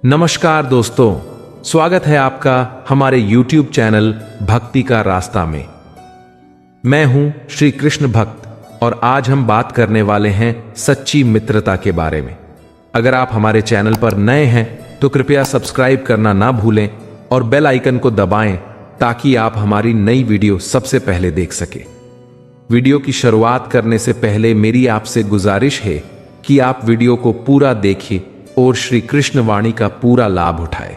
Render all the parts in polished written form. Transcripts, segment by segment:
नमस्कार दोस्तों, स्वागत है आपका हमारे YouTube चैनल भक्ति का रास्ता में। मैं हूं श्री कृष्ण भक्त और आज हम बात करने वाले हैं सच्ची मित्रता के बारे में। अगर आप हमारे चैनल पर नए हैं तो कृपया सब्सक्राइब करना ना भूलें और बेल आइकन को दबाएं ताकि आप हमारी नई वीडियो सबसे पहले देख सके। वीडियो की शुरुआत करने से पहले मेरी आपसे गुजारिश है कि आप वीडियो को पूरा देखें और श्री कृष्ण वाणी का पूरा लाभ उठाए।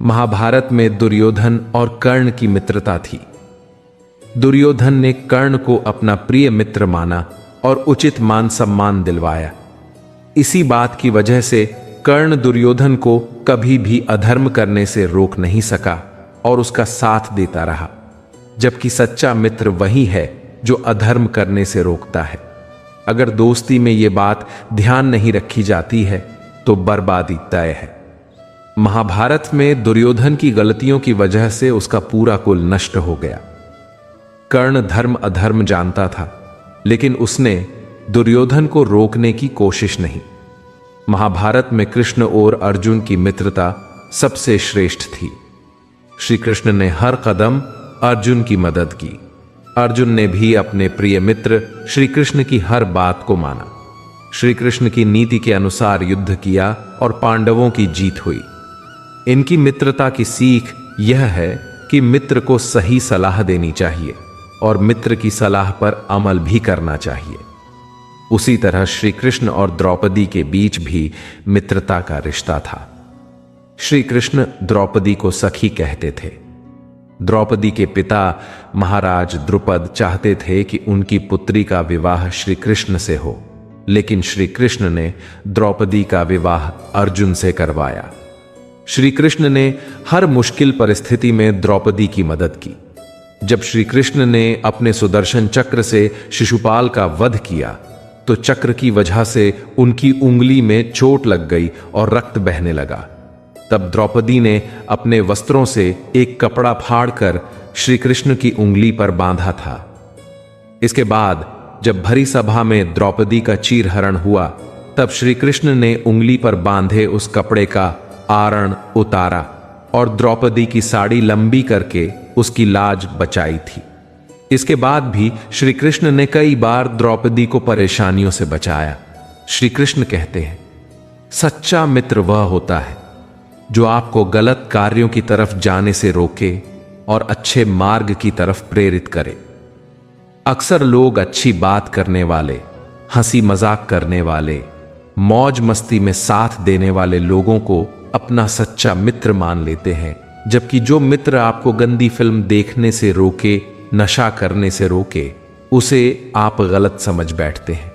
महाभारत में दुर्योधन और कर्ण की मित्रता थी। दुर्योधन ने कर्ण को अपना प्रिय मित्र माना और उचित मान सम्मान दिलवाया। इसी बात की वजह से कर्ण दुर्योधन को कभी भी अधर्म करने से रोक नहीं सका और उसका साथ देता रहा, जबकि सच्चा मित्र वही है जो अधर्म करने से रोकता है। अगर दोस्ती में ये बात ध्यान नहीं रखी जाती है तो बर्बादी तय है। महाभारत में दुर्योधन की गलतियों की वजह से उसका पूरा कुल नष्ट हो गया। कर्ण धर्म अधर्म जानता था, लेकिन उसने दुर्योधन को रोकने की कोशिश नहीं। महाभारत में कृष्ण और अर्जुन की मित्रता सबसे श्रेष्ठ थी। श्री कृष्ण ने हर कदम अर्जुन की मदद की। अर्जुन ने भी अपने प्रिय मित्र श्री कृष्ण की हर बात को माना। श्री कृष्ण की नीति के अनुसार युद्ध किया और पांडवों की जीत हुई। इनकी मित्रता की सीख यह है कि मित्र को सही सलाह देनी चाहिए और मित्र की सलाह पर अमल भी करना चाहिए। उसी तरह श्री कृष्ण और द्रौपदी के बीच भी मित्रता का रिश्ता था। श्री कृष्ण द्रौपदी को सखी कहते थे। द्रौपदी के पिता महाराज द्रुपद चाहते थे कि उनकी पुत्री का विवाह श्री कृष्ण से हो, लेकिन श्री कृष्ण ने द्रौपदी का विवाह अर्जुन से करवाया। श्री कृष्ण ने हर मुश्किल परिस्थिति में द्रौपदी की मदद की। जब श्री कृष्ण ने अपने सुदर्शन चक्र से शिशुपाल का वध किया तो चक्र की वजह से उनकी उंगली में चोट लग गई और रक्त बहने लगा। तब द्रौपदी ने अपने वस्त्रों से एक कपड़ा फाड़कर श्री कृष्ण की उंगली पर बांधा था। इसके बाद जब भरी सभा में द्रौपदी का चीरहरण हुआ, तब श्री कृष्ण ने उंगली पर बांधे उस कपड़े का आवरण उतारा और द्रौपदी की साड़ी लंबी करके उसकी लाज बचाई थी। इसके बाद भी श्री कृष्ण ने कई बार द्रौपदी को परेशानियों से बचाया। श्री कृष्ण कहते हैं, सच्चा मित्र वह होता है जो आपको गलत कार्यों की तरफ जाने से रोके और अच्छे मार्ग की तरफ प्रेरित करे। अक्सर लोग अच्छी बात करने वाले, हंसी मजाक करने वाले, मौज मस्ती में साथ देने वाले लोगों को अपना सच्चा मित्र मान लेते हैं, जबकि जो मित्र आपको गंदी फिल्म देखने से रोके, नशा करने से रोके, उसे आप गलत समझ बैठते हैं।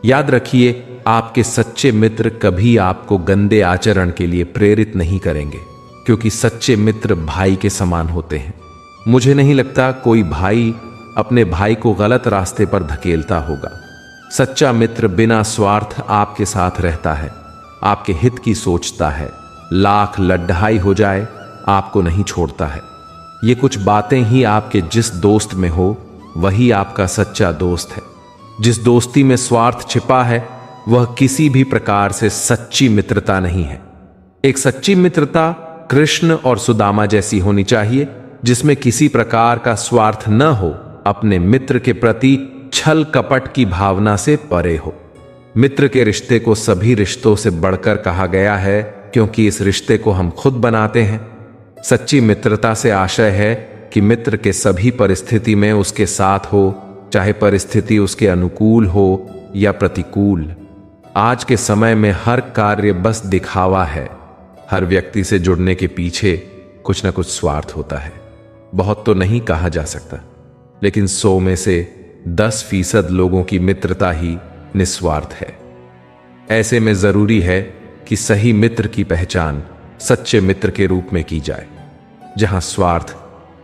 याद रखिए, आपके सच्चे मित्र कभी आपको गंदे आचरण के लिए प्रेरित नहीं करेंगे, क्योंकि सच्चे मित्र भाई के समान होते हैं। मुझे नहीं लगता कोई भाई अपने भाई को गलत रास्ते पर धकेलता होगा। सच्चा मित्र बिना स्वार्थ आपके साथ रहता है, आपके हित की सोचता है। लाख लड्ढाई हो जाए, आपको नहीं छोड़ता है। ये कुछ बातें ही आपके जिस दोस्त में हो वही आपका सच्चा दोस्त है। जिस दोस्ती में स्वार्थ छिपा है वह किसी भी प्रकार से सच्ची मित्रता नहीं है। एक सच्ची मित्रता कृष्ण और सुदामा जैसी होनी चाहिए, जिसमें किसी प्रकार का स्वार्थ न हो, अपने मित्र के प्रति छल कपट की भावना से परे हो। मित्र के रिश्ते को सभी रिश्तों से बढ़कर कहा गया है, क्योंकि इस रिश्ते को हम खुद बनाते हैं। सच्ची मित्रता से आशय है कि मित्र के सभी परिस्थिति में उसके साथ हो, चाहे परिस्थिति उसके अनुकूल हो या प्रतिकूल। आज के समय में हर कार्य बस दिखावा है। हर व्यक्ति से जुड़ने के पीछे कुछ ना कुछ स्वार्थ होता है। बहुत तो नहीं कहा जा सकता, लेकिन 100 में से 10% लोगों की मित्रता ही निस्वार्थ है। ऐसे में जरूरी है कि सही मित्र की पहचान सच्चे मित्र के रूप में की जाए, जहां स्वार्थ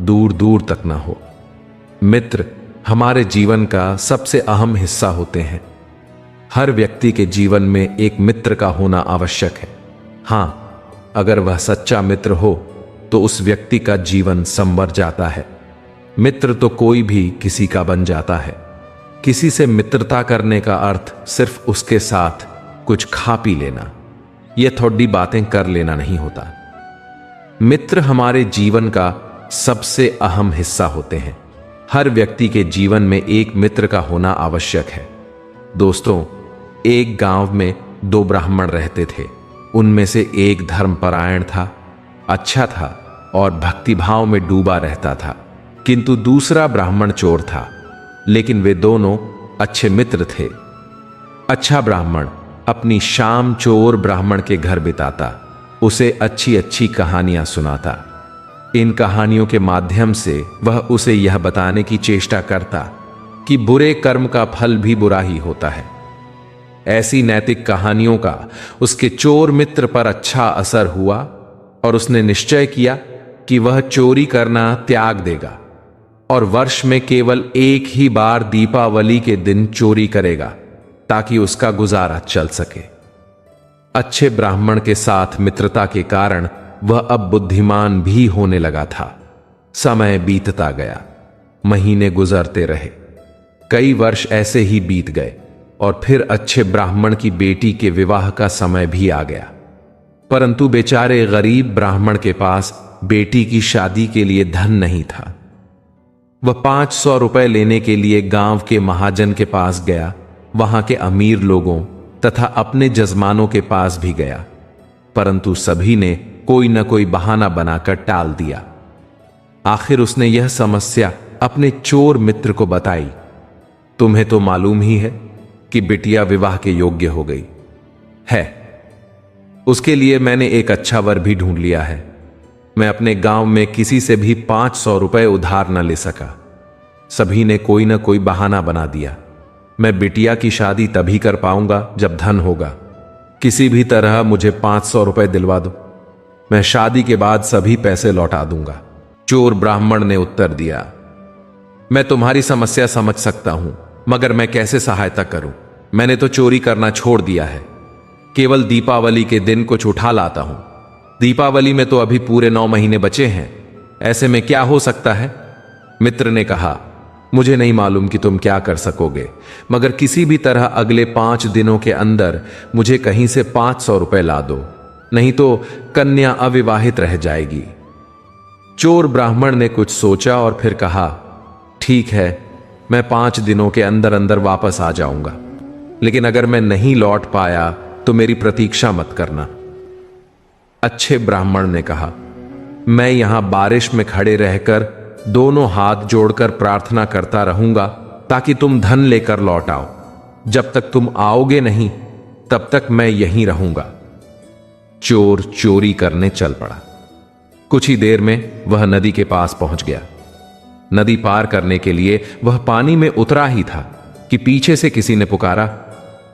दूर दूर तक ना हो। मित्र हमारे जीवन का सबसे अहम हिस्सा होते हैं। हर व्यक्ति के जीवन में एक मित्र का होना आवश्यक है। हां, अगर वह सच्चा मित्र हो तो उस व्यक्ति का जीवन संवर जाता है। मित्र तो कोई भी किसी का बन जाता है। किसी से मित्रता करने का अर्थ सिर्फ उसके साथ कुछ खा पी लेना, यह थोड़ी बातें कर लेना नहीं होता। मित्र हमारे जीवन का सबसे अहम हिस्सा होते हैं। हर व्यक्ति के जीवन में एक मित्र का होना आवश्यक है। दोस्तों, एक गांव में 2 ब्राह्मण रहते थे। उनमें से एक धर्मपरायण था, अच्छा था और भक्तिभाव में डूबा रहता था, किंतु दूसरा ब्राह्मण चोर था। लेकिन वे दोनों अच्छे मित्र थे। अच्छा ब्राह्मण अपनी शाम चोर ब्राह्मण के घर बिताता, उसे अच्छी अच्छी कहानियां सुनाता। इन कहानियों के माध्यम से वह उसे यह बताने की चेष्टा करता कि बुरे कर्म का फल भी बुरा ही होता है। ऐसी नैतिक कहानियों का उसके चोर मित्र पर अच्छा असर हुआ और उसने निश्चय किया कि वह चोरी करना त्याग देगा और वर्ष में केवल एक ही बार दीपावली के दिन चोरी करेगा ताकि उसका गुजारा चल सके। अच्छे ब्राह्मण के साथ मित्रता के कारण वह अब बुद्धिमान भी होने लगा था। समय बीतता गया, महीने गुजरते रहे, कई वर्ष ऐसे ही बीत गए और फिर अच्छे ब्राह्मण की बेटी के विवाह का समय भी आ गया। परंतु बेचारे गरीब ब्राह्मण के पास बेटी की शादी के लिए धन नहीं था। वह 500 रुपए लेने के लिए गांव के महाजन के पास गया, वहां के अमीर लोगों तथा अपने जजमानों के पास भी गया, परंतु सभी ने कोई न कोई बहाना बनाकर टाल दिया। आखिर उसने यह समस्या अपने चोर मित्र को बताई। तुम्हें तो मालूम ही है कि बिटिया विवाह के योग्य हो गई है। उसके लिए मैंने एक अच्छा वर भी ढूंढ लिया है। मैं अपने गांव में किसी से भी 500 रुपए उधार न ले सका। सभी ने कोई न कोई बहाना बना दिया। मैं बिटिया की शादी तभी कर पाऊंगा जब धन होगा। किसी भी तरह मुझे 500 रुपए दिलवा दो, मैं शादी के बाद सभी पैसे लौटा दूंगा। चोर ब्राह्मण ने उत्तर दिया, मैं तुम्हारी समस्या समझ सकता हूं, मगर मैं कैसे सहायता करूं? मैंने तो चोरी करना छोड़ दिया है, केवल दीपावली के दिन कुछ उठा लाता हूं। दीपावली में तो अभी पूरे 9 महीने बचे हैं, ऐसे में क्या हो सकता है? मित्र ने कहा, मुझे नहीं मालूम कि तुम क्या कर सकोगे, मगर किसी भी तरह अगले 5 दिनों के अंदर मुझे कहीं से 500 रुपए ला दो, नहीं तो कन्या अविवाहित रह जाएगी। चोर ब्राह्मण ने कुछ सोचा और फिर कहा, ठीक है, मैं 5 दिनों के अंदर अंदर वापस आ जाऊंगा, लेकिन अगर मैं नहीं लौट पाया तो मेरी प्रतीक्षा मत करना। अच्छे ब्राह्मण ने कहा, मैं यहां बारिश में खड़े रहकर दोनों हाथ जोड़कर प्रार्थना करता रहूंगा ताकि तुम धन लेकर लौट आओ। जब तक तुम आओगे नहीं तब तक मैं यहीं रहूंगा। चोर चोरी करने चल पड़ा। कुछ ही देर में वह नदी के पास पहुंच गया। नदी पार करने के लिए वह पानी में उतरा ही था कि पीछे से किसी ने पुकारा,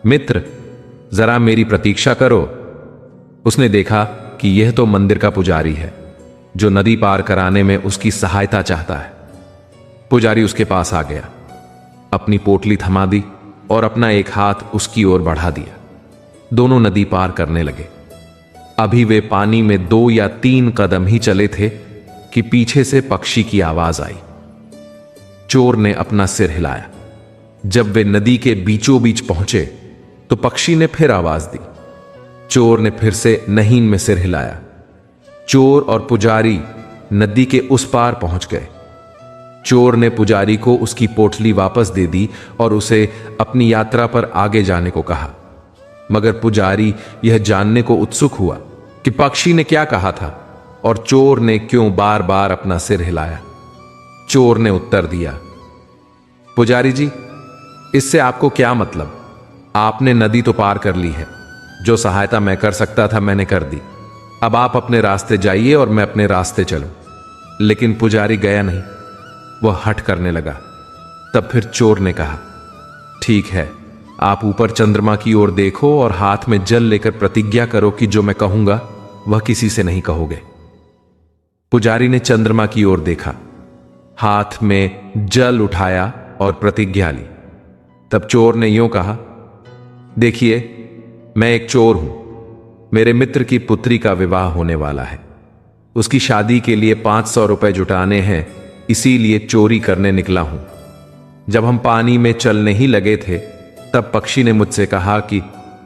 मित्र, जरा मेरी प्रतीक्षा करो। उसने देखा कि यह तो मंदिर का पुजारी है जो नदी पार कराने में उसकी सहायता चाहता है। पुजारी उसके पास आ गया, अपनी पोटली थमा दी और अपना एक हाथ उसकी ओर बढ़ा दिया। दोनों नदी पार करने लगे। अभी वे पानी में 2 या 3 कदम ही चले थे कि पीछे से पक्षी की आवाज आई। चोर ने अपना सिर हिलाया। जब वे नदी के बीचों बीच पहुंचे तो पक्षी ने फिर आवाज दी। चोर ने फिर से नहीन में सिर हिलाया। चोर और पुजारी नदी के उस पार पहुंच गए। चोर ने पुजारी को उसकी पोटली वापस दे दी और उसे अपनी यात्रा पर आगे जाने को कहा, मगर पुजारी यह जानने को उत्सुक हुआ कि पक्षी ने क्या कहा था और चोर ने क्यों बार बार अपना सिर हिलाया। चोर ने उत्तर दिया, पुजारी जी, इससे आपको क्या मतलब? आपने नदी तो पार कर ली है, जो सहायता मैं कर सकता था मैंने कर दी। अब आप अपने रास्ते जाइए और मैं अपने रास्ते चलूं। लेकिन पुजारी गया नहीं, वह हठ करने लगा। तब फिर चोर ने कहा, ठीक है, आप ऊपर चंद्रमा की ओर देखो और हाथ में जल लेकर प्रतिज्ञा करो कि जो मैं कहूंगा वह किसी से नहीं कहोगे। पुजारी ने चंद्रमा की ओर देखा, हाथ में जल उठाया और प्रतिज्ञा ली। तब चोर ने यूं कहा, देखिए, मैं एक चोर हूं। मेरे मित्र की पुत्री का विवाह होने वाला है। उसकी शादी के लिए 500 रुपए जुटाने हैं, इसीलिए चोरी करने निकला हूं। जब हम पानी में चलने ही लगे थे तब पक्षी ने मुझसे कहा कि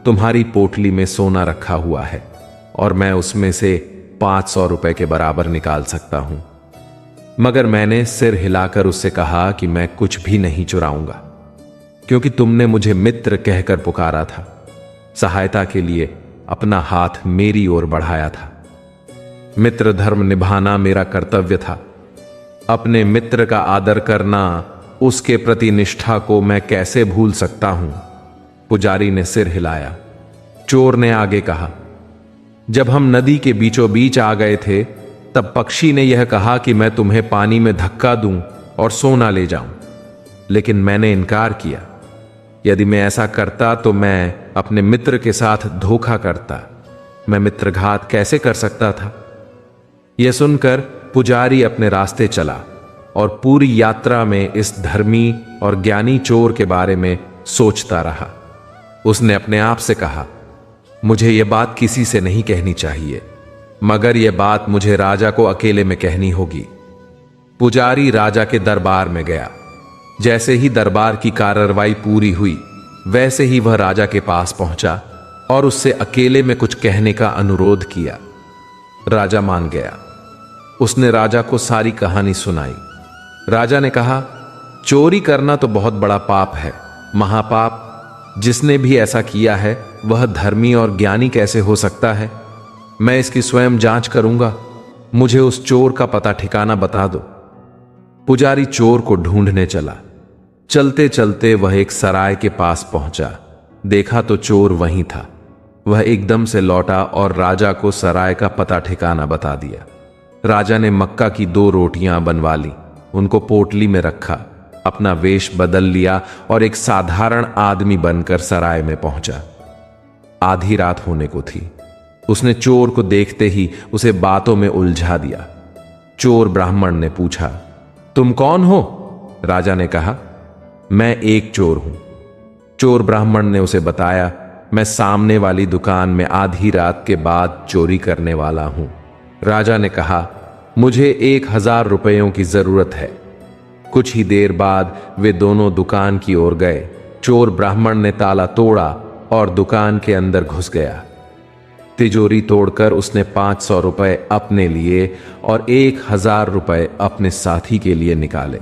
तुम्हारी पोटली में सोना रखा हुआ है और मैं उसमें से 500 रुपए के बराबर निकाल सकता हूं। मगर मैंने सिर हिलाकर उससे कहा कि मैं कुछ भी नहीं चुराऊंगा, क्योंकि तुमने मुझे मित्र कहकर पुकारा था, सहायता के लिए अपना हाथ मेरी ओर बढ़ाया था। मित्र धर्म निभाना मेरा कर्तव्य था। अपने मित्र का आदर करना, उसके प्रति निष्ठा को मैं कैसे भूल सकता हूं। पुजारी ने सिर हिलाया। चोर ने आगे कहा, जब हम नदी के बीचों बीच आ गए थे तब पक्षी ने यह कहा कि मैं तुम्हें पानी में धक्का दूं और सोना ले जाऊं, लेकिन मैंने इनकार किया। यदि मैं ऐसा करता तो मैं अपने मित्र के साथ धोखा करता। मैं मित्रघात कैसे कर सकता था। यह सुनकर पुजारी अपने रास्ते चला और पूरी यात्रा में इस धर्मी और ज्ञानी चोर के बारे में सोचता रहा। उसने अपने आप से कहा, मुझे यह बात किसी से नहीं कहनी चाहिए, मगर यह बात मुझे राजा को अकेले में कहनी होगी। पुजारी राजा के दरबार में गया। जैसे ही दरबार की कार्रवाई पूरी हुई, वैसे ही वह राजा के पास पहुंचा और उससे अकेले में कुछ कहने का अनुरोध किया। राजा मान गया। उसने राजा को सारी कहानी सुनाई। राजा ने कहा, चोरी करना तो बहुत बड़ा पाप है, महापाप। जिसने भी ऐसा किया है वह धर्मी और ज्ञानी कैसे हो सकता है। मैं इसकी स्वयं जांच करूंगा। मुझे उस चोर का पता ठिकाना बता दो। पुजारी चोर को ढूंढने चला। चलते चलते वह एक सराय के पास पहुंचा। देखा तो चोर वहीं था। वह एकदम से लौटा और राजा को सराय का पता ठिकाना बता दिया। राजा ने मक्का की 2 रोटियां बनवा ली, उनको पोटली में रखा, अपना वेश बदल लिया और एक साधारण आदमी बनकर सराय में पहुंचा। आधी रात होने को थी। उसने चोर को देखते ही उसे बातों में उलझा दिया। चोर ब्राह्मण ने पूछा, तुम कौन हो? राजा ने कहा, मैं एक चोर हूं। चोर ब्राह्मण ने उसे बताया, मैं सामने वाली दुकान में आधी रात के बाद चोरी करने वाला हूं। राजा ने कहा, मुझे 1000 रुपयों की जरूरत है। कुछ ही देर बाद वे दोनों दुकान की ओर गए। चोर ब्राह्मण ने ताला तोड़ा और दुकान के अंदर घुस गया। तिजोरी तोड़कर उसने 500 रुपए अपने लिए और 1000 रुपए अपने साथी के लिए निकाले।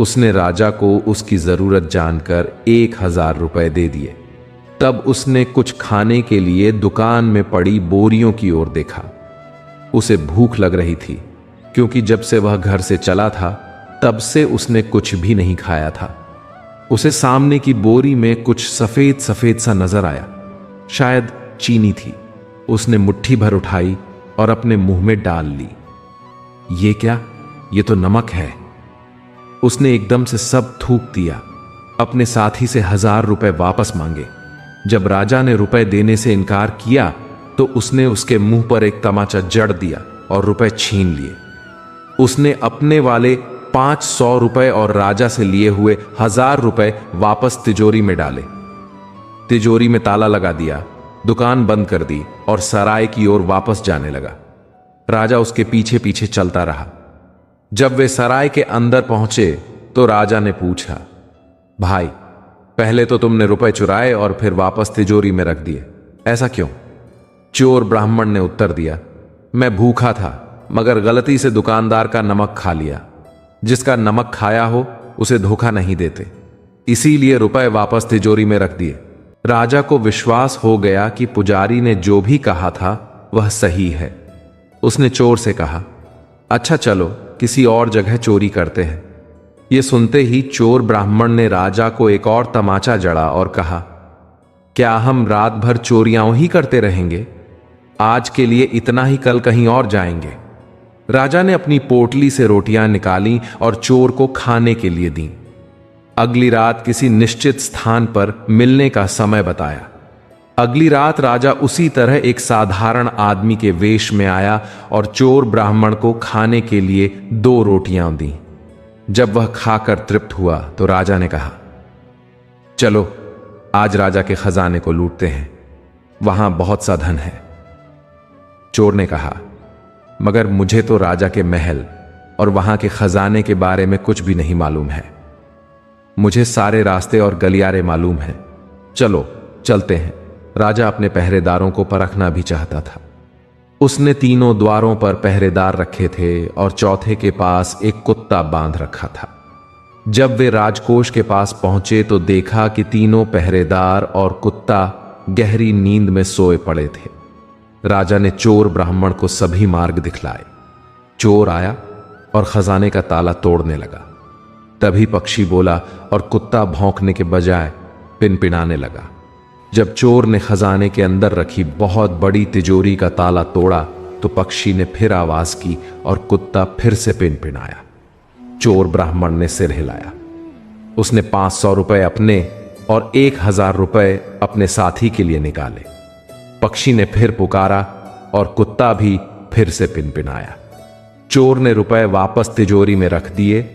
उसने राजा को उसकी जरूरत जानकर 1000 रुपए दे दिए। तब उसने कुछ खाने के लिए दुकान में पड़ी बोरियों की ओर देखा। उसे भूख लग रही थी, क्योंकि जब से वह घर से चला था तब से उसने कुछ भी नहीं खाया था। उसे सामने की बोरी में कुछ सफेद सफेद सा नजर आया, शायद चीनी थी। उसने मुट्ठी भर उठाई और अपने मुंह में डाल ली। ये क्या? ये तो नमक है। उसने एकदम से सब थूक दिया। अपने साथी से 1000 रुपए वापस मांगे। जब राजा ने रुपए देने से इनकार किया तो उसने उसके मुंह पर एक तमाचा जड़ दिया और रुपए छीन लिए। उसने अपने वाले 500 रुपए और राजा से लिए हुए 1000 रुपए वापस तिजोरी में डाले। तिजोरी में ताला लगा दिया, दुकान बंद कर दी और सराय की ओर वापस जाने लगा। राजा उसके पीछे पीछे चलता रहा। जब वे सराय के अंदर पहुंचे तो राजा ने पूछा, भाई, पहले तो तुमने रुपए चुराए और फिर वापस तिजोरी में रख दिए, ऐसा क्यों? चोर ब्राह्मण ने उत्तर दिया, मैं भूखा था, मगर गलती से दुकानदार का नमक खा लिया। जिसका नमक खाया हो उसे धोखा नहीं देते, इसीलिए रुपए वापस तिजोरी में रख दिए। राजा को विश्वास हो गया कि पुजारी ने जो भी कहा था वह सही है। उसने चोर से कहा, अच्छा चलो किसी और जगह चोरी करते हैं। यह सुनते ही चोर ब्राह्मण ने राजा को एक और तमाचा जड़ा और कहा, क्या हम रात भर चोरियां ही करते रहेंगे? आज के लिए इतना ही, कल कहीं और जाएंगे। राजा ने अपनी पोटली से रोटियां निकाली और चोर को खाने के लिए दी। अगली रात किसी निश्चित स्थान पर मिलने का समय बताया। अगली रात राजा उसी तरह एक साधारण आदमी के वेश में आया और चोर ब्राह्मण को खाने के लिए 2 रोटियां दी। जब वह खाकर तृप्त हुआ तो राजा ने कहा, चलो आज राजा के खजाने को लूटते हैं, वहां बहुत सा धन है। चोर ने कहा, मगर मुझे तो राजा के महल और वहां के खजाने के बारे में कुछ भी नहीं मालूम है। मुझे सारे रास्ते और गलियारे मालूम हैं। चलो चलते हैं। राजा अपने पहरेदारों को परखना भी चाहता था। उसने तीनों द्वारों पर पहरेदार रखे थे और चौथे के पास एक कुत्ता बांध रखा था। जब वे राजकोष के पास पहुंचे तो देखा कि तीनों पहरेदार और कुत्ता गहरी नींद में सोए पड़े थे। राजा ने चोर ब्राह्मण को सभी मार्ग दिखलाए। चोर आया और खजाने का ताला तोड़ने लगा। तभी पक्षी बोला और कुत्ता भौंकने के बजाय पिनपिनाने लगा। जब चोर ने खजाने के अंदर रखी बहुत बड़ी तिजोरी का ताला तोड़ा तो पक्षी ने फिर आवाज की और कुत्ता फिर से पिनपिनाया। चोर ब्राह्मण ने सिर हिलाया। उसने 500 रुपए अपने और 1000 रुपए अपने साथी के लिए निकाले। पक्षी ने फिर पुकारा और कुत्ता भी फिर से पिनपिनाया। चोर ने रुपए वापस तिजोरी में रख दिए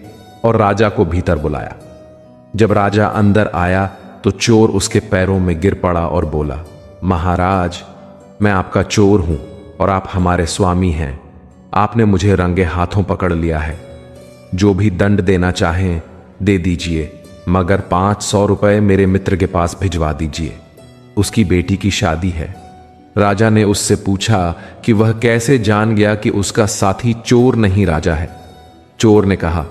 और राजा को भीतर बुलाया। जब राजा अंदर आया तो चोर उसके पैरों में गिर पड़ा और बोला, महाराज, मैं आपका चोर हूं और आप हमारे स्वामी हैं। आपने मुझे रंगे हाथों पकड़ लिया है। जो भी दंड देना चाहें दे दीजिए, मगर 500 रुपए मेरे मित्र के पास भिजवा दीजिए। उसकी बेटी की शादी है। राजा ने उससे पूछा कि वह कैसे जान गया कि उसका साथी चोर नहीं राजा है। चोर ने कहा,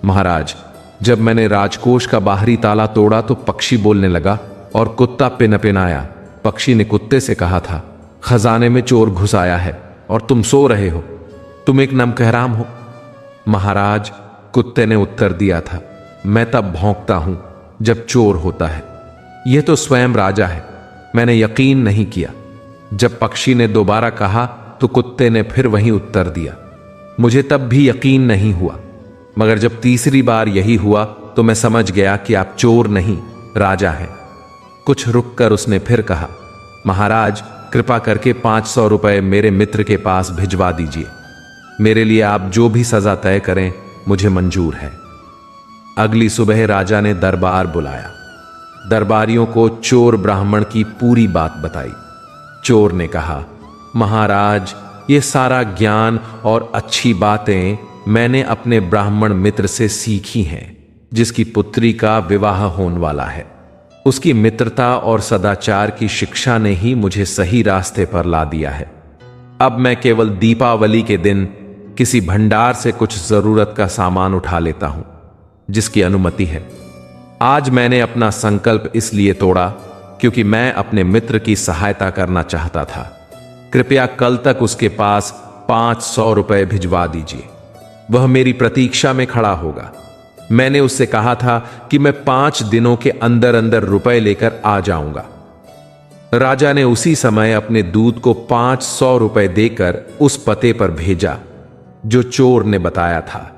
महाराज, जब मैंने राजकोष का बाहरी ताला तोड़ा तो पक्षी बोलने लगा और कुत्ता पिनपिनाया। पक्षी ने कुत्ते से कहा था, खजाने में चोर घुस आया है और तुम सो रहे हो। तुम एक नमकहराम हो। महाराज, कुत्ते ने उत्तर दिया था, मैं तब भौंकता हूं जब चोर होता है। यह तो स्वयं राजा है। मैंने यकीन नहीं किया। जब पक्षी ने दोबारा कहा तो कुत्ते ने फिर वही उत्तर दिया। मुझे तब भी यकीन नहीं हुआ, मगर जब तीसरी बार यही हुआ तो मैं समझ गया कि आप चोर नहीं राजा हैं। कुछ रुककर उसने फिर कहा, महाराज, कृपा करके 500 रुपए मेरे मित्र के पास भिजवा दीजिए। मेरे लिए आप जो भी सजा तय करें मुझे मंजूर है। अगली सुबह राजा ने दरबार बुलाया। दरबारियों को चोर ब्राह्मण की पूरी बात बताई। चोर ने कहा, महाराज, ये सारा ज्ञान और अच्छी बातें मैंने अपने ब्राह्मण मित्र से सीखी हैं, जिसकी पुत्री का विवाह होने वाला है। उसकी मित्रता और सदाचार की शिक्षा ने ही मुझे सही रास्ते पर ला दिया है। अब मैं केवल दीपावली के दिन किसी भंडार से कुछ जरूरत का सामान उठा लेता हूं, जिसकी अनुमति है। आज मैंने अपना संकल्प इसलिए तोड़ा क्योंकि मैं अपने मित्र की सहायता करना चाहता था। कृपया कल तक उसके पास 500 रुपए भिजवा दीजिए। वह मेरी प्रतीक्षा में खड़ा होगा। मैंने उससे कहा था कि मैं 5 दिनों के अंदर अंदर रुपए लेकर आ जाऊंगा। राजा ने उसी समय अपने दूत को 500 रुपए देकर उस पते पर भेजा जो चोर ने बताया था।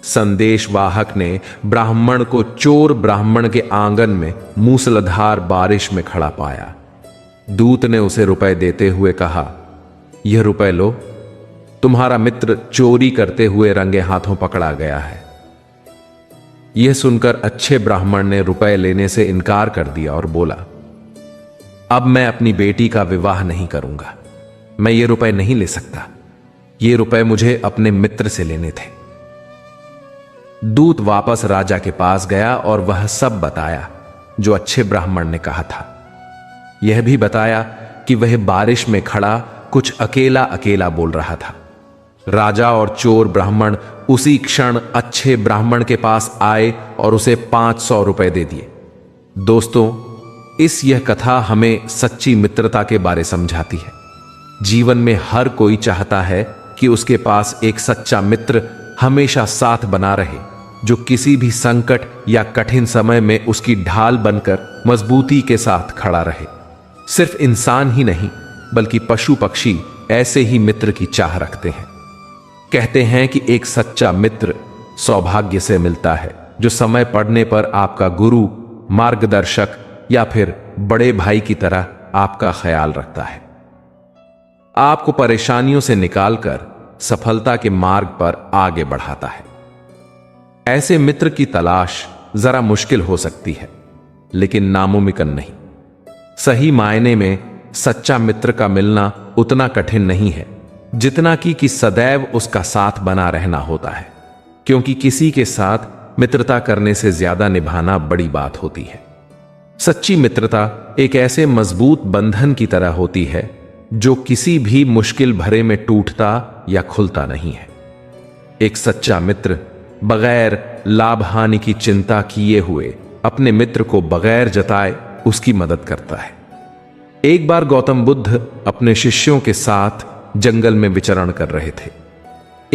संदेशवाहक ने ब्राह्मण को चोर ब्राह्मण के आंगन में मूसलाधार बारिश में खड़ा पाया। दूत ने उसे रुपए देते हुए कहा, यह रुपए लो, तुम्हारा मित्र चोरी करते हुए रंगे हाथों पकड़ा गया है। यह सुनकर अच्छे ब्राह्मण ने रुपए लेने से इनकार कर दिया और बोला, अब मैं अपनी बेटी का विवाह नहीं करूंगा। मैं ये रुपए नहीं ले सकता। ये रुपए मुझे अपने मित्र से लेने थे। दूत वापस राजा के पास गया और वह सब बताया जो अच्छे ब्राह्मण ने कहा था। यह भी बताया कि वह बारिश में खड़ा कुछ अकेला अकेला बोल रहा था। राजा और चोर ब्राह्मण उसी क्षण अच्छे ब्राह्मण के पास आए और उसे 500 रुपए दे दिए। दोस्तों, यह कथा हमें सच्ची मित्रता के बारे समझाती है। जीवन में हर कोई चाहता है कि उसके पास एक सच्चा मित्र हमेशा साथ बना रहे, जो किसी भी संकट या कठिन समय में उसकी ढाल बनकर मजबूती के साथ खड़ा रहे। सिर्फ इंसान ही नहीं, बल्कि पशु पक्षी ऐसे ही मित्र की चाह रखते हैं। कहते हैं कि एक सच्चा मित्र सौभाग्य से मिलता है, जो समय पड़ने पर आपका गुरु, मार्गदर्शक या फिर बड़े भाई की तरह आपका ख्याल रखता है। आपको परेशानियों से निकालकर सफलता के मार्ग पर आगे बढ़ाता है। ऐसे मित्र की तलाश जरा मुश्किल हो सकती है, लेकिन नामुमकिन नहीं। सही मायने में सच्चा मित्र का मिलना उतना कठिन नहीं है जितना कि सदैव उसका साथ बना रहना होता है, क्योंकि किसी के साथ मित्रता करने से ज्यादा निभाना बड़ी बात होती है। सच्ची मित्रता एक ऐसे मजबूत बंधन की तरह होती है जो किसी भी मुश्किल भरे में टूटता या खुलता नहीं है। एक सच्चा मित्र बगैर लाभ हानि की चिंता किए हुए अपने मित्र को बगैर जताए उसकी मदद करता है। एक बार गौतम बुद्ध अपने शिष्यों के साथ जंगल में विचरण कर रहे थे।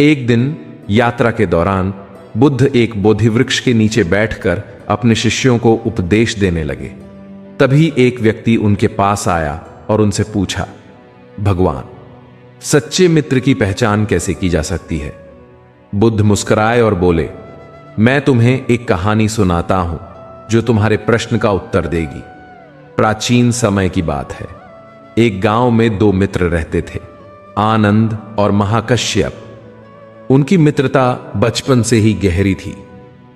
एक दिन यात्रा के दौरान बुद्ध एक बोधि वृक्ष के नीचे बैठकर अपने शिष्यों को उपदेश देने लगे। तभी एक व्यक्ति उनके पास आया और उनसे पूछा, भगवान, सच्चे मित्र की पहचान कैसे की जा सकती है? बुद्ध मुस्कुराए और बोले, मैं तुम्हें एक कहानी सुनाता हूं जो तुम्हारे प्रश्न का उत्तर देगी। प्राचीन समय की बात है। एक गांव में दो मित्र रहते थे, आनंद और महाकश्यप। उनकी मित्रता बचपन से ही गहरी थी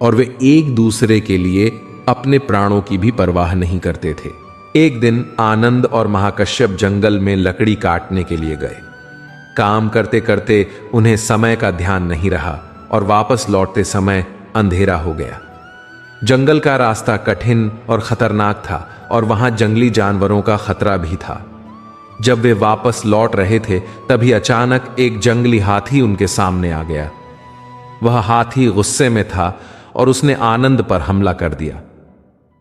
और वे एक दूसरे के लिए अपने प्राणों की भी परवाह नहीं करते थे। एक दिन आनंद और महाकश्यप जंगल में लकड़ी काटने के लिए गए। काम करते करते उन्हें समय का ध्यान नहीं रहा और वापस लौटते समय अंधेरा हो गया। जंगल का रास्ता कठिन और खतरनाक था और वहां जंगली जानवरों का खतरा भी था। जब वे वापस लौट रहे थे तभी अचानक एक जंगली हाथी उनके सामने आ गया। वह हाथी गुस्से में था और उसने आनंद पर हमला कर दिया।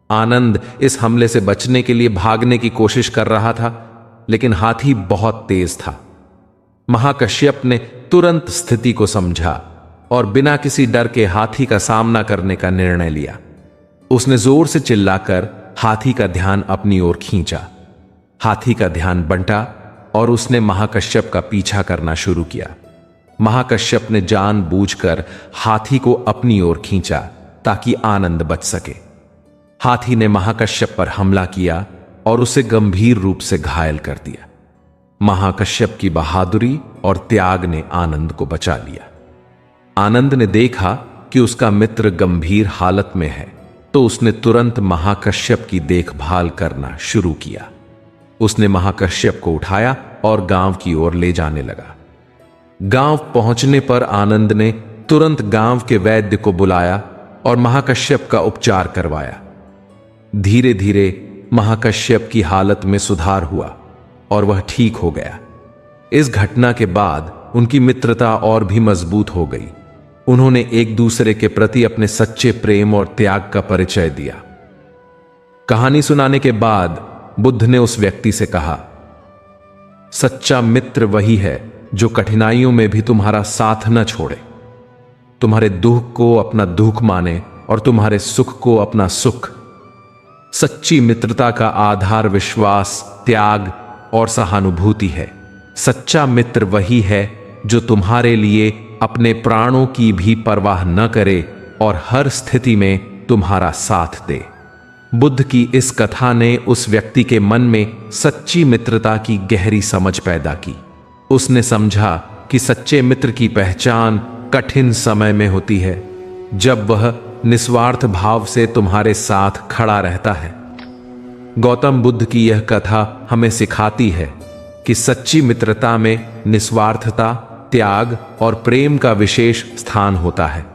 आनंद इस हमले से बचने के लिए भागने की कोशिश कर रहा था, लेकिन हाथी बहुत तेज था। महाकश्यप ने तुरंत स्थिति को समझा और बिना किसी डर के हाथी का सामना करने का निर्णय लिया। उसने जोर से चिल्लाकर हाथी का ध्यान अपनी ओर खींचा। हाथी का ध्यान बंटा और उसने महाकश्यप का पीछा करना शुरू किया। महाकश्यप ने जानबूझकर हाथी को अपनी ओर खींचा ताकि आनंद बच सके। हाथी ने महाकश्यप पर हमला किया और उसे गंभीर रूप से घायल कर दिया। महाकश्यप की बहादुरी और त्याग ने आनंद को बचा लिया। आनंद ने देखा कि उसका मित्र गंभीर हालत में है, तो उसने तुरंत महाकश्यप की देखभाल करना शुरू किया। उसने महाकश्यप को उठाया और गांव की ओर ले जाने लगा। गांव पहुंचने पर आनंद ने तुरंत गांव के वैद्य को बुलाया और महाकश्यप का उपचार करवाया। धीरे धीरे महाकश्यप की हालत में सुधार हुआ और वह ठीक हो गया। इस घटना के बाद उनकी मित्रता और भी मजबूत हो गई। उन्होंने एक दूसरे के प्रति अपने सच्चे प्रेम और त्याग का परिचय दिया। कहानी सुनाने के बाद बुद्ध ने उस व्यक्ति से कहा, सच्चा मित्र वही है जो कठिनाइयों में भी तुम्हारा साथ न छोड़े, तुम्हारे दुख को अपना दुख माने और तुम्हारे सुख को अपना सुख। सच्ची मित्रता का आधार विश्वास, त्याग और सहानुभूति है। सच्चा मित्र वही है जो तुम्हारे लिए अपने प्राणों की भी परवाह न करे और हर स्थिति में तुम्हारा साथ दे। बुद्ध की इस कथा ने उस व्यक्ति के मन में सच्ची मित्रता की गहरी समझ पैदा की। उसने समझा कि सच्चे मित्र की पहचान कठिन समय में होती है, जब वह निस्वार्थ भाव से तुम्हारे साथ खड़ा रहता है। गौतम बुद्ध की यह कथा हमें सिखाती है कि सच्ची मित्रता में निस्वार्थता, त्याग और प्रेम का विशेष स्थान होता है।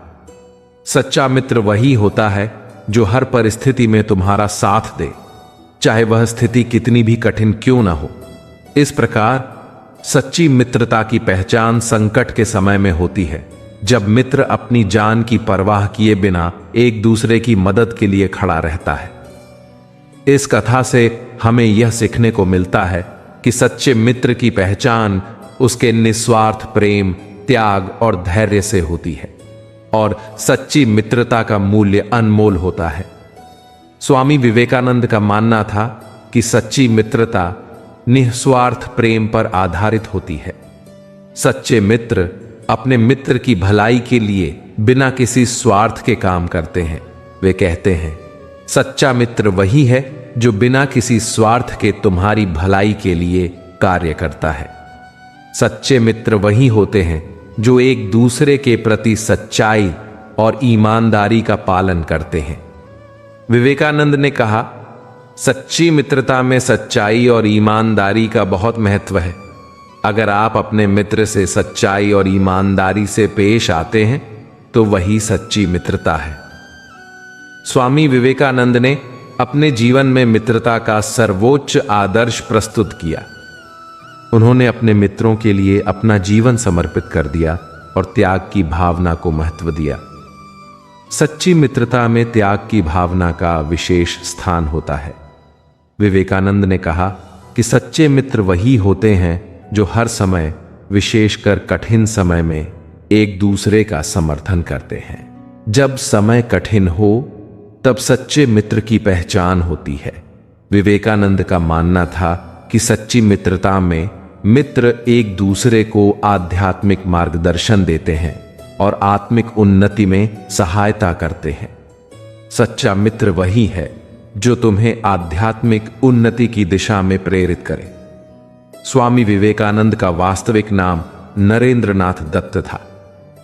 सच्चा मित्र वही होता है जो हर परिस्थिति में तुम्हारा साथ दे, चाहे वह स्थिति कितनी भी कठिन क्यों ना हो। इस प्रकार सच्ची मित्रता की पहचान संकट के समय में होती है, जब मित्र अपनी जान की परवाह किए बिना एक दूसरे की मदद के लिए खड़ा रहता है। इस कथा से हमें यह सीखने को मिलता है कि सच्चे मित्र की पहचान उसके निस्वार्थ प्रेम, त्याग और धैर्य से होती है और सच्ची मित्रता का मूल्य अनमोल होता है। स्वामी विवेकानंद का मानना था कि सच्ची मित्रता निस्वार्थ प्रेम पर आधारित होती है। सच्चे मित्र अपने मित्र की भलाई के लिए बिना किसी स्वार्थ के काम करते हैं। वे कहते हैं, सच्चा मित्र वही है जो बिना किसी स्वार्थ के तुम्हारी भलाई के लिए कार्य करता है। सच्चे मित्र वही होते हैं जो एक दूसरे के प्रति सच्चाई और ईमानदारी का पालन करते हैं। विवेकानंद ने कहा, सच्ची मित्रता में सच्चाई और ईमानदारी का बहुत महत्व है। अगर आप अपने मित्र से सच्चाई और ईमानदारी से पेश आते हैं तो वही सच्ची मित्रता है। स्वामी विवेकानंद ने अपने जीवन में मित्रता का सर्वोच्च आदर्श प्रस्तुत किया। उन्होंने अपने मित्रों के लिए अपना जीवन समर्पित कर दिया और त्याग की भावना को महत्व दिया। सच्ची मित्रता में त्याग की भावना का विशेष स्थान होता है। विवेकानंद ने कहा कि सच्चे मित्र वही होते हैं जो हर समय, विशेषकर कठिन समय में, एक दूसरे का समर्थन करते हैं। जब समय कठिन हो तब सच्चे मित्र की पहचान होती है। विवेकानंद का मानना था कि सच्ची मित्रता में मित्र एक दूसरे को आध्यात्मिक मार्गदर्शन देते हैं और आत्मिक उन्नति में सहायता करते हैं। सच्चा मित्र वही है जो तुम्हें आध्यात्मिक उन्नति की दिशा में प्रेरित करे। स्वामी विवेकानंद का वास्तविक नाम नरेंद्रनाथ दत्त था।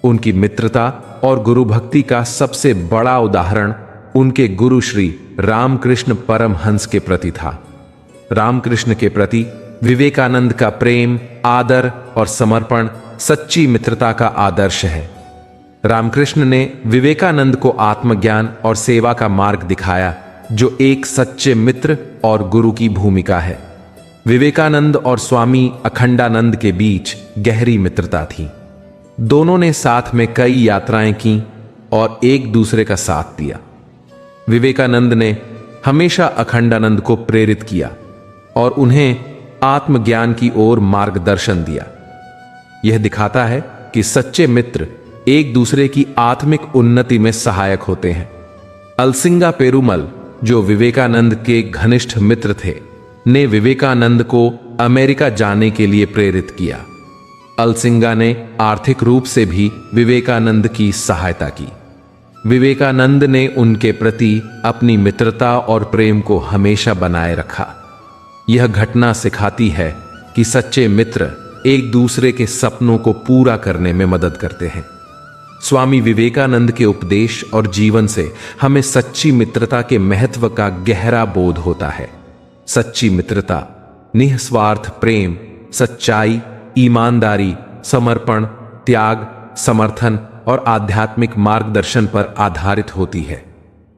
उनकी मित्रता और गुरु भक्ति का सबसे बड़ा उदाहरण उनके गुरु श्री रामकृष्ण परमहंस के प्रति था। रामकृष्ण के प्रति विवेकानंद का प्रेम, आदर और समर्पण सच्ची मित्रता का आदर्श है। रामकृष्ण ने विवेकानंद को आत्मज्ञान और सेवा का मार्ग दिखाया, जो एक सच्चे मित्र और गुरु की भूमिका है। विवेकानंद और स्वामी अखंडानंद के बीच गहरी मित्रता थी। दोनों ने साथ में कई यात्राएं की और एक दूसरे का साथ दिया। विवेकानंद ने हमेशा अखंडानंद को प्रेरित किया और उन्हें आत्मज्ञान की ओर मार्गदर्शन दिया। यह दिखाता है कि सच्चे मित्र एक दूसरे की आत्मिक उन्नति में सहायक होते हैं। अलसिंगा पेरुमल, जो विवेकानंद के घनिष्ठ मित्र थे, ने विवेकानंद को अमेरिका जाने के लिए प्रेरित किया। अलसिंगा ने आर्थिक रूप से भी विवेकानंद की सहायता की। विवेकानंद ने उनके प्रति अपनी मित्रता और प्रेम को हमेशा बनाए रखा। यह घटना सिखाती है कि सच्चे मित्र एक दूसरे के सपनों को पूरा करने में मदद करते हैं। स्वामी विवेकानंद के उपदेश और जीवन से हमें सच्ची मित्रता के महत्व का गहरा बोध होता है। सच्ची मित्रता निस्वार्थ प्रेम, सच्चाई, ईमानदारी, समर्पण, त्याग, समर्थन और आध्यात्मिक मार्गदर्शन पर आधारित होती है।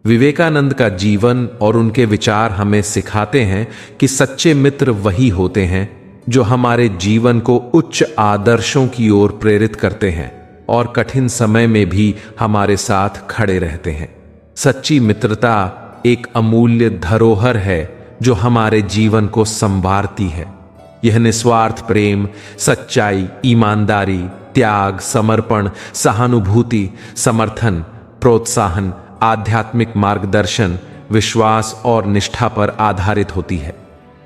विवेकानंद का जीवन और उनके विचार हमें सिखाते हैं कि सच्चे मित्र वही होते हैं जो हमारे जीवन को उच्च आदर्शों की ओर प्रेरित करते हैं और कठिन समय में भी हमारे साथ खड़े रहते हैं। सच्ची मित्रता एक अमूल्य धरोहर है जो हमारे जीवन को संवारती है। यह निस्वार्थ प्रेम, सच्चाई, ईमानदारी, त्याग, समर्पण, सहानुभूति, समर्थन, प्रोत्साहन, आध्यात्मिक मार्गदर्शन, विश्वास और निष्ठा पर आधारित होती है।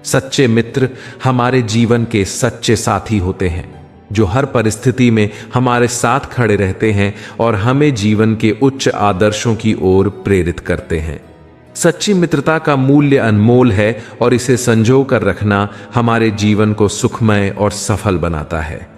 सच्चे मित्र हमारे जीवन के सच्चे साथी होते हैं जो हर परिस्थिति में हमारे साथ खड़े रहते हैं और हमें जीवन के उच्च आदर्शों की ओर प्रेरित करते हैं। सच्ची मित्रता का मूल्य अनमोल है और इसे संजो कर रखना हमारे जीवन को सुखमय और सफल बनाता है।